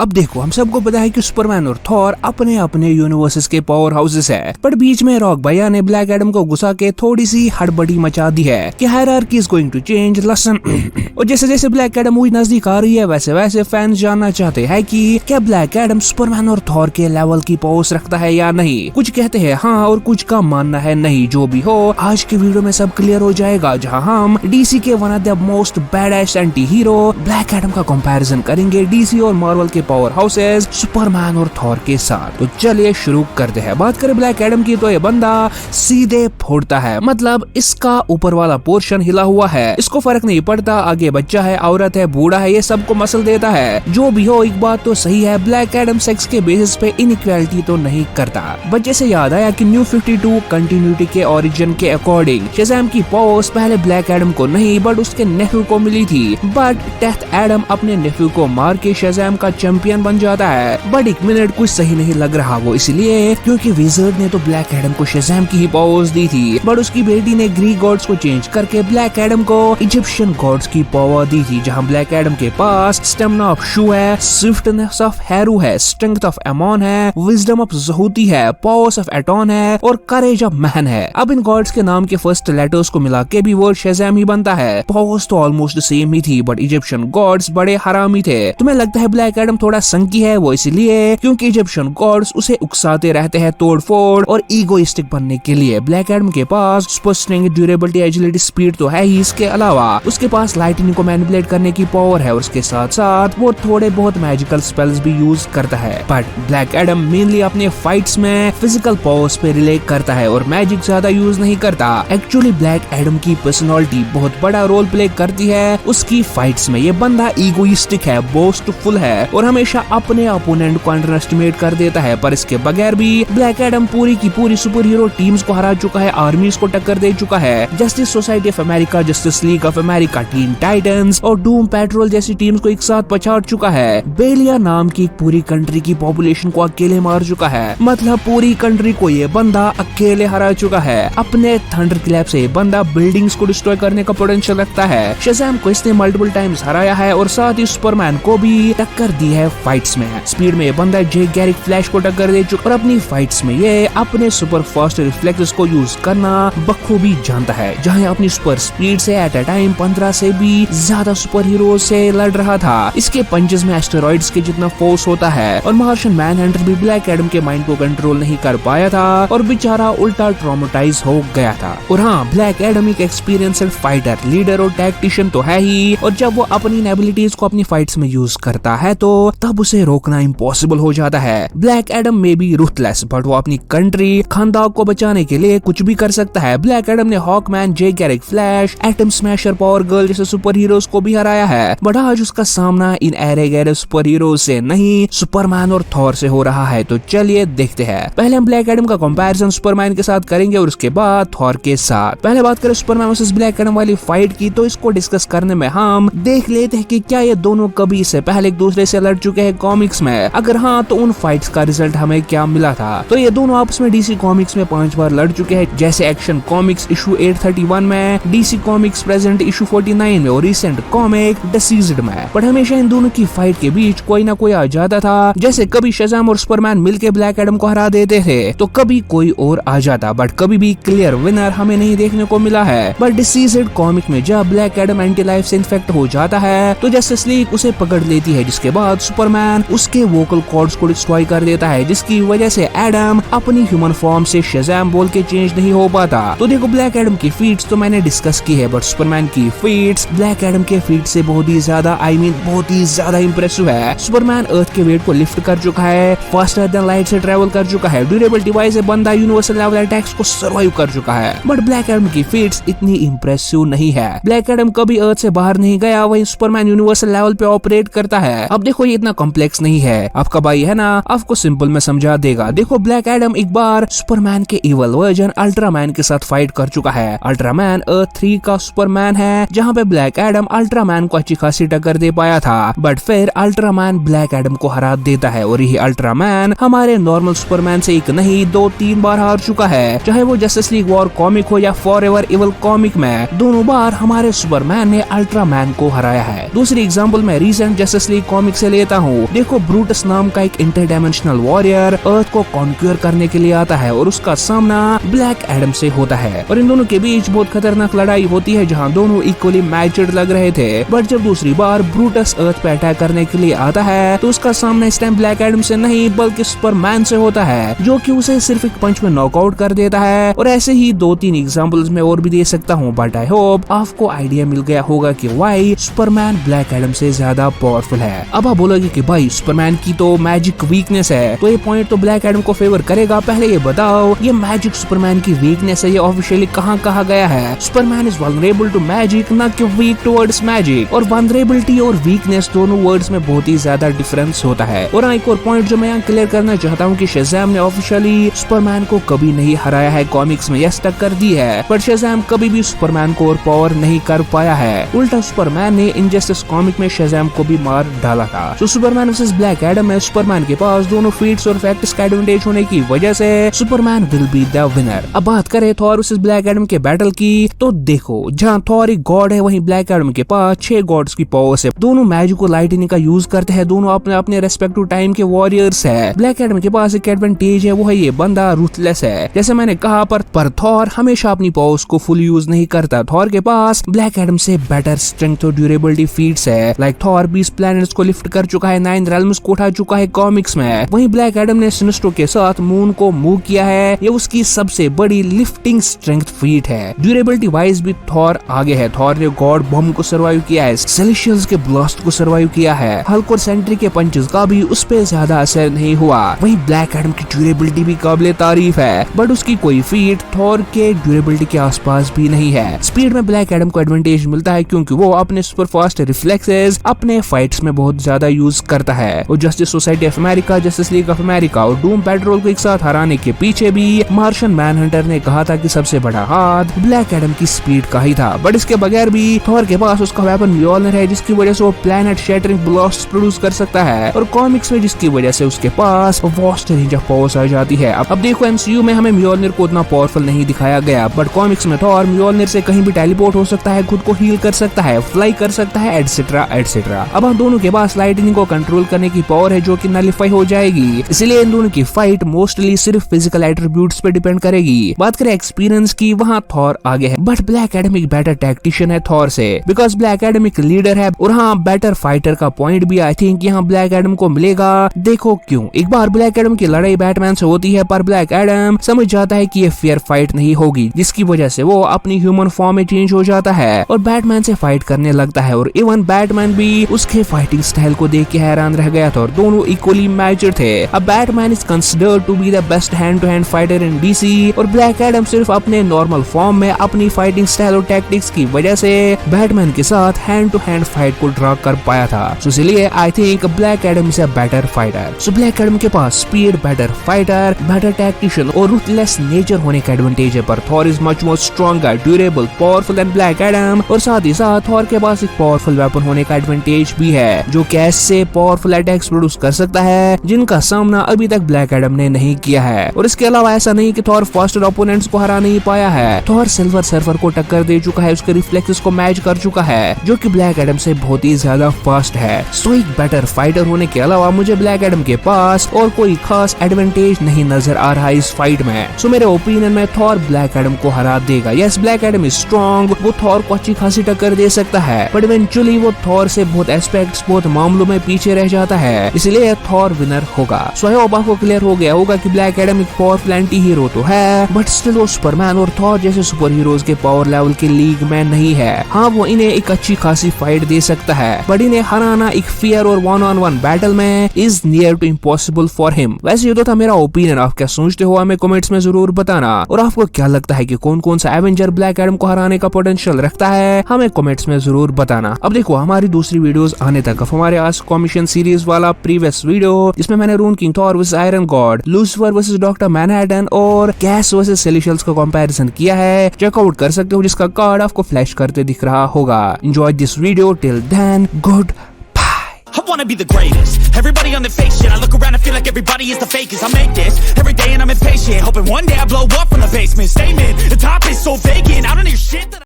अब देखो हम सबको पता है कि सुपरमैन और थॉर अपने अपने यूनिवर्सेस के पावर हाउसेस है, पर बीच में रॉक भैया ने ब्लैक एडम को घुसा के थोड़ी सी हड़बड़ी मचा दी है कि hierarchy is going to change lesson. और जैसे जैसे ब्लैक एडम मूवी नजदीक आ रही है वैसे वैसे फैंस जानना चाहते हैं कि क्या ब्लैक एडम सुपरमैन और थॉर के लेवल की पावर्स रखता है या नहीं। कुछ कहते हैं हाँ और कुछ का मानना है नहीं। जो भी हो आज के वीडियो में सब क्लियर हो जाएगा, जहाँ हम डीसी के one of the most baddest anti hero black Adam का कंपैरिजन करेंगे डीसी और मार्वल के पावर हाउसेस सुपरमैन और थॉर के साथ। तो चलिए शुरू करते हैं। बात करें ब्लैक एडम की तो ये बंदा सीधे फोड़ता है, मतलब इसका ऊपर वाला पोर्शन हिला हुआ है, इसको फर्क नहीं पड़ता आगे बच्चा है औरत है बूढ़ा है, ये सबको मसल देता है। जो भी हो एक बात तो सही है, ब्लैक एडम सेक्स के बेसिस पे इनइक्वालिटी तो नहीं करता। बच्चे से याद आया कि न्यू 52 कंटिन्यूटी के ओरिजिन के अकॉर्डिंग शज़ैम की पावर्स पहले ब्लैक एडम को नहीं बट उसके नेफ्यू को मिली थी, बट डेथ एडम अपने नेफ्यू को मार के शज़ैम का चैंपियन बन जाता है। बट एक मिनट कुछ सही नहीं लग रहा, वो इसलिए क्योंकि विज़र्ड ने तो ब्लैक एडम को शज़ैम की ही पावर्स दी थी, बट उसकी बेटी ने ग्रीक गॉड्स को चेंज करके ब्लैक एडम को इजिप्शियन गॉड्स की पावर दी थी। जहाँ ब्लैक एडम के पास स्टेमिना ऑफ शू है, स्विफ्टनेस ऑफ हेरू है, स्ट्रेंथ ऑफ एमोन है, विजडम ऑफ ज़हूती है, पावर्स ऑफ एटॉन है और करेज ऑफ मैन है। अब इन गॉड्स के नाम के फर्स्ट लेटर्स को मिला के भी वर्ड शज़ैम ही बनता है। पावर्स तो ऑलमोस्ट सेम ही थी, बट इजिप्शियन गॉड्स बड़े हरामी थे। तुम्हें लगता है ब्लैक एडम थोड़ा संकी है? वो इसलिए क्योंकि इजिप्शियन गॉड्स उसे उकसाते रहते हैं तोड़ फोड़ और ईगोइस्टिक बनने के लिए। ब्लैक एडम के पास super strength, durability, agility, speed तो है ही, इसके अलावा उसके पास लाइटनिंग को मैनिपुलेट करने की पावर है और उसके साथ साथ वो थोड़े बहुत मैजिकल स्पेल्स भी यूज करता है। बट ब्लैक एडम मेनली अपने फाइट्स में फिजिकल पावर्स पे रिले करता है और मैजिक ज्यादा यूज नहीं करता। एक्चुअली ब्लैक एडम की पर्सनालिटी बहुत बड़ा रोल प्ले करती है उसकी फाइट्स में। ये बंदा ईगोइस्टिक है, बोस्टफुल है और हमेशा अपने अपोनेंट को अंडर एस्टिमेट कर देता है। पर इसके बगैर भी ब्लैक एडम पूरी की पूरी सुपर हीरो टीम्स को हरा चुका है, आर्मीज को टक्कर दे चुका है। Justice society of America, justice league of America, team Titans और डूम पेट्रोल जैसी टीम्स को एक साथ पछाड़ चुका है। बेलिया नाम की पूरी कंट्री की पॉपुलेशन को अकेले मार चुका है, मतलब पूरी कंट्री को ये बंदा अकेले हरा चुका है। अपने थंडर क्लैप से ये बंदा बिल्डिंग्स को डिस्ट्रॉय करने का पोटेंशियल रखता है। शज़ैम को इसने मल्टीपल टाइम्स हराया है और साथ ही सुपरमैन को भी टक्कर दी है फाइट्स में। स्पीड में ये बंदा जे गैरिक फ्लैश को टक्कर दे चुका और अपनी फाइट्स में ये अपने सुपर फास्ट रिफ्लेक्सेस को यूज करना बखूबी जानता है। जहाँ अपनी सुपर स्पीड से एट अ टाइम 15 से भी ज्यादा सुपर हीरो से लड़ रहा था। इसके पंचेस में एस्टेरॉइड्स के जितना फोर्स होता है और मार्शियन मैनहंटर भी ब्लैक एडम के माइंड को कंट्रोल नहीं कर पाया था और बेचारा उल्टा ट्रॉमेटाइज हो गया था। और हाँ, ब्लैक एडम एक एक्सपीरियंस्ड फाइटर, लीडर और टैक्टिशियन तो है ही, और जब वो अपनी एबिलिटीज को अपनी फाइट्स में यूज करता है तो तब उसे रोकना इम्पॉसिबल हो जाता है। ब्लैक एडम में बी रूथलेस, बट वो अपनी कंट्री खानदान को बचाने के लिए कुछ भी कर सकता है। ब्लैक एडम ने Hawkman, Jay Garrick Flash, Atom Smasher, Power Girl जैसे सुपर हीरोज को भी हराया है, बट आज उसका सामना इन एरे गैरे सुपर हीरो से नहीं सुपरमैन और थॉर से हो रहा है। तो चलिए देखते हैं। पहले हम ब्लैक एडम का कंपैरिजन सुपरमैन के साथ करेंगे और उसके बाद थॉर के साथ। पहले बात करें सुपरमैन वर्सेस ब्लैक एडम वाली फाइट की, तो इसको डिस्कस करने में हम देख लेते हैं कि क्या ये दोनों कभी इससे पहले एक दूसरे से लड़ चुके हैं कॉमिक्स में। अगर हाँ तो उन फाइट्स का रिजल्ट हमें क्या मिला था। तो ये दोनों आपस में डीसी कॉमिक्स में 5 बार लड़ चुके हैं, जैसे एक्शन कॉमिक्स इशू 831 में, डीसी कॉमिक्स प्रेजेंट इशू 49 में और रिसेंट कॉमिक डिसीज्ड में। पर हमेशा इन दोनों की फाइट के बीच कोई ना कोई आ जाता था। जैसे कभी शज़ैम और सुपरमैन मिलके ब्लैक एडम को हरा देते थे तो कभी कोई और आ जाता, बट कभी भी क्लियर विनर हमें नहीं देखने को मिला है। बट डिसीज्ड कॉमिक में जब ब्लैक एडम एंटी लाइफ से इन्फेक्ट हो जाता है तो जस्टिस लीग उसे पकड़ लेती है, जिसके बाद सुपरमैन उसके वोकल कॉर्ड्स को डिस्ट्रॉय कर देता है, जिसकी वजह से एडम अपनी ह्यूमन फॉर्म से शज़ैम बोल के चेंज नहीं हो पाता। तो देखो ब्लैक एडम की फीट्स तो मैंने डिस्कस की है, बट सुपरमैन की फीट्स ब्लैक एडम के फीट से बहुत ही ज्यादा बहुत ही ज्यादा इंप्रेसिव है। सुपरमैन अर्थ के वेट को लिफ्ट कर चुका है, फास्टर देन लाइट से ट्रेवल कर चुका है, ड्यूरेबल डिवाइस से बंदा यूनिवर्सल लेवल अटैक्स को सर्वाइव कर चुका है। बट ब्लैक एडम की फीट्स इतनी इंप्रेसिव नहीं है। ब्लैक एडम कभी अर्थ से बाहर नहीं गया, वही सुपरमैन यूनिवर्सल लेवल पे ऑपरेट करता है। अब देखो ये इतना कॉम्प्लेक्स नहीं है, आपका भाई है ना आपको सिंपल में समझा देगा। देखो ब्लैक एडम एक बार सुपरमैन के इवल वर्जन अल्ट्रामैन के साथ फाइट कर चुका है। अल्ट्रामैन अर्थ 3 का सुपरमैन है, जहाँ पे ब्लैक एडम अल्ट्रामैन को अच्छी खासी टक्कर दे पाया था, बट फिर अल्ट्रामैन ब्लैक एडम को हरा देता है और यही अल्ट्रामैन हमारे नॉर्मल सुपरमैन से एक नहीं 2-3 बार हार चुका है। चाहे वो जस्टिस लीग वॉर कॉमिक हो या फॉरएवर इविल कॉमिक में, दोनों बार हमारे सुपरमैन ने अल्ट्रामैन को हराया है। दूसरी एग्जांपल मैं रीसेंट जस्टिस लीग कॉमिक से लेता देता हूँ। देखो, ब्रूटस नाम का एक इंटरडायमेंशनल वॉरियर अर्थ को कॉन्क्यूर करने के लिए आता है और उसका सामना ब्लैक एडम से होता है और इन दोनों के बीच बहुत खतरनाक लड़ाई होती है जहाँ दोनों इक्वली मैच्ड लग रहे थे। बट जब दूसरी बार ब्रूटस अर्थ पे अटैक करने के लिए आता है तो उसका सामना इस टाइम ब्लैक एडम से नहीं बल्कि सुपरमैन से होता है, जो कि उसे सिर्फ एक पंच में नॉकआउट कर देता है। और ऐसे ही 2-3 एग्जांपल्स में और भी दे सकता हूँ, बट आई होप आपको आइडिया मिल गया होगा कि वाई सुपरमैन ब्लैक एडम से ज्यादा पावरफुल है। अब आप बोलोगे कि भाई सुपरमैन की तो मैजिक वीकनेस है, तो ये पॉइंट तो ब्लैक एडम को फेवर करेगा। पहले ये बताओ, ये मैजिक सुपरमैन की वीकनेस है, ये ऑफिशियली कहाँ कहा गया है? Superman is vulnerable to magic, ना कि वीक टुवर्ड्स मैजिक। और वल्नरेबिलिटी और वीकनेस दोनों वर्ड्स में बहुत ही ज्यादा डिफरेंस होता है। और एक और पॉइंट जो मैं यहाँ क्लियर करना चाहता हूँ कि शज़ैम ने ऑफिशियली सुपरमैन को कभी नहीं हराया है, कॉमिक्स में यस टक्कर दी है, पर शज़ैम कभी भी सुपरमैन को और पावर नहीं कर पाया है। उल्टा सुपरमैन ने इनजस्टिस कॉमिक में शज़ैम को भी मार डाला था। तो सुपरमैन वर्सेस ब्लैक एडम में सुपरमैन के पास दोनों फीट्स और फैक्ट्स का एडवांटेज होने की वजह से Superman will be the winner. अब बात करें थॉर वर्सेस ब्लैक एडम के बैटल की, तो देखो, जहाँ थॉर एक गॉड है वहीं ब्लैक एडम के पास 6 गॉड्स की पावर्स है। दोनों मैजिक और लाइटनिंग का यूज करते हैं, दोनों अपने अपने रेस्पेक्टिव टाइम के वॉरियर्स है। ब्लैक एडम के पास एक एडवांटेज है, वो है ये बंदा रूथलेस है, जैसे मैंने कहा, पर थॉर हमेशा अपनी पावर्स को फुल यूज नहीं करता। थॉर के पास ब्लैक एडम से बेटर स्ट्रेंथ और ड्यूरेबिलिटी फीट्स है। लाइक थॉर 20 प्लैनेट्स को लिफ्ट कर चुका है, 9 रेल्म्स को उठा चुका है कॉमिक्स में। वहीं ब्लैक एडम ने सिनेस्ट्रो के साथ मून को मूव किया है, ये उसकी सबसे बड़ी लिफ्टिंग स्ट्रेंथ फीट है। ड्यूरेबिलिटी वाइज भी थॉर आगे है। थॉर ने गॉड बॉम्ब को सर्वाइव किया है, सेलेशियल्स के ब्लास्ट को सर्वाइव किया है, हल्क और सेंट्री के पंचेस का भी उस पे ज्यादा असर नहीं हुआ। वहीं ब्लैक एडम की ड्यूरेबिलिटी भी काबिले तारीफ है, बट उसकी कोई फीट थॉर के ड्यूरेबिलिटी के आसपास भी नहीं है। स्पीड में ब्लैक एडम को एडवांटेज मिलता है क्योंकि वो अपने सुपर फास्ट रिफ्लेक्सेस अपने फाइट्स में बहुत ज्यादा यूज करता है। और justice society of America, justice league of America और डूम पेट्रोल को एक साथ हराने के पीछे भी मार्शन मैनहंटर ने कहा था कि सबसे बड़ा हाथ ब्लैक एडम की स्पीड का ही था। बट इसके बगैर भी थॉर के पास उसका वेपन म्योलनर है, जिसकी वजह से वो प्लैनेट शैटरिंग ब्लास्ट प्रोड्यूस कर सकता है, और कॉमिक्स में जिसकी वजह से उसके पास वास्ट रेंज ऑफ पावर्स आ जाती है। अब देखो, एमसीयू में हमें म्योलनर को उतना पावरफुल नहीं दिखाया गया, बट कॉमिक्स में थॉर म्योलनर से कहीं भी टेलीपोर्ट हो सकता है, खुद को हील कर सकता है, फ्लाई कर सकता है, एटसेट्रा एटसेट्रा। अब हम दोनों के पास लाइटनिंग को कंट्रोल करने की पावर है जो कि नलिफाई हो जाएगी, इसलिए इन दोनों की फाइट मोस्टली सिर्फ फिजिकल एट्रीब्यूट्स पे डिपेंड करेगी। बात करें एक्सपीरियंस की, वहाँ थॉर आगे है, बट ब्लैक एडम एक बेटर टैक्टिशियन है थॉर से, बिकॉज ब्लैक एडम एक लीडर है। और हाँ, बेटर फाइटर का पॉइंट भी आई थिंक यहाँ ब्लैक एडम को मिलेगा। देखो क्यों, एक बार ब्लैक एडम की लड़ाई बैटमैन से होती है, पर ब्लैक एडम समझ जाता है कि ये फेयर फाइट नहीं होगी, जिसकी वजह से वो अपनी ह्यूमन फॉर्म में चेंज हो जाता है और बैटमैन से फाइट करने लगता है। और इवन बैटमैन भी उसके फाइटिंग स्टाइल को देख के हैरान रह गया था और दोनों इक्वली मैच्ड थे। अब Batman is considered to be the best hand to hand fighter in DC, और ब्लैक एडम सिर्फ अपने नॉर्मल फॉर्म में अपनी फाइटिंग स्टाइल और टैक्टिक्स की वजह से बैटमैन के साथ हैंड टू हैंड फाइट को ड्रा कर पाया था। सो इसलिए I think Black Adam is a better fighter. So Black Adam के पास speed, better fighter, better tactician और रूथलेस नेचर होने का एडवांटेज है, पर Thor is much more stronger, durable, powerful than Black Adam. और साथ ही साथ थॉर के पास एक पावरफुल वेपन होने का एडवांटेज भी है, जो कैश से पावरफुल अटैक्स प्रोड्यूस कर सकता है, जिनका सामना अभी तक ब्लैक एडम ने नहीं किया है। और इसके अलावा ऐसा नहीं कि थॉर फास्टर ओपोनेंट्स को हरा नहीं पाया है, थॉर सिल्वर सर्फर को टक्कर दे चुका है, उसके रिफ्लेक्सेस को मैच कर चुका है, जो कि ब्लैक एडम से बहुत ही ज्यादा फास्ट है। सो एक बेटर फाइटर होने के अलावा मुझे ब्लैक एडम के पास और कोई खास एडवांटेज नहीं नजर आ रहा है इस फाइट में। सो मेरे ओपिनियन में थॉर ब्लैक एडम को हरा देगा। Yes, black Adam is strong, वो थॉर को अच्छी खासी टक्कर दे सकता है, बट इवेंचुअली वो थॉर से बहुत एस्पेक्ट्स, बहुत मामलों में पीछे रह जाता है, इसलिए थॉर विनर होगा। सो आई होप आपको क्लियर हो गया होगा कि ब्लैक एडम एक पावरफुल एंटी हीरो तो है, बट स्टिल वो सुपरमैन और थॉर जैसे सुपर हीरोज के पावर लेवल के लीग में नहीं है। हाँ, वो इन्हें एक अच्छी खासी फाइट दे सकता है, बट इन्हें हराना एक फेयर और 1-on-1 बैटल में is near to impossible for him. वैसे ये तो था मेरा ओपिनियन, आप क्या सोचते हो हमें कमेंट्स में जरूर बताना। और आपको क्या लगता है कि कौन कौन सा एवेंजर ब्लैक एडम को हराने का पोटेंशियल रखता है, हमें कमेंट्स में जरूर बताना। अब देखो, हमारी दूसरी वीडियोस आने तक हमारे आस्क कॉमिशन सीरीज वाला प्रीवियस वीडियो, जिसमें मैंने Rune King Thor versus Iron God, Lucifer versus Doctor Manhattan और कैस वर्सेस सेलेशियल्स का कंपैरिजन किया है, चेकआउट कर सकते हो, जिसका कार्ड आपको फ्लैश करते दिख रहा होगा। Enjoy this video, till then good. I wanna be the greatest. Everybody on the fake shit. I look around and feel like everybody is the fakest. I make this every day and I'm impatient, hoping one day I blow up from the basement. Statement, the top is so vacant. I don't hear shit that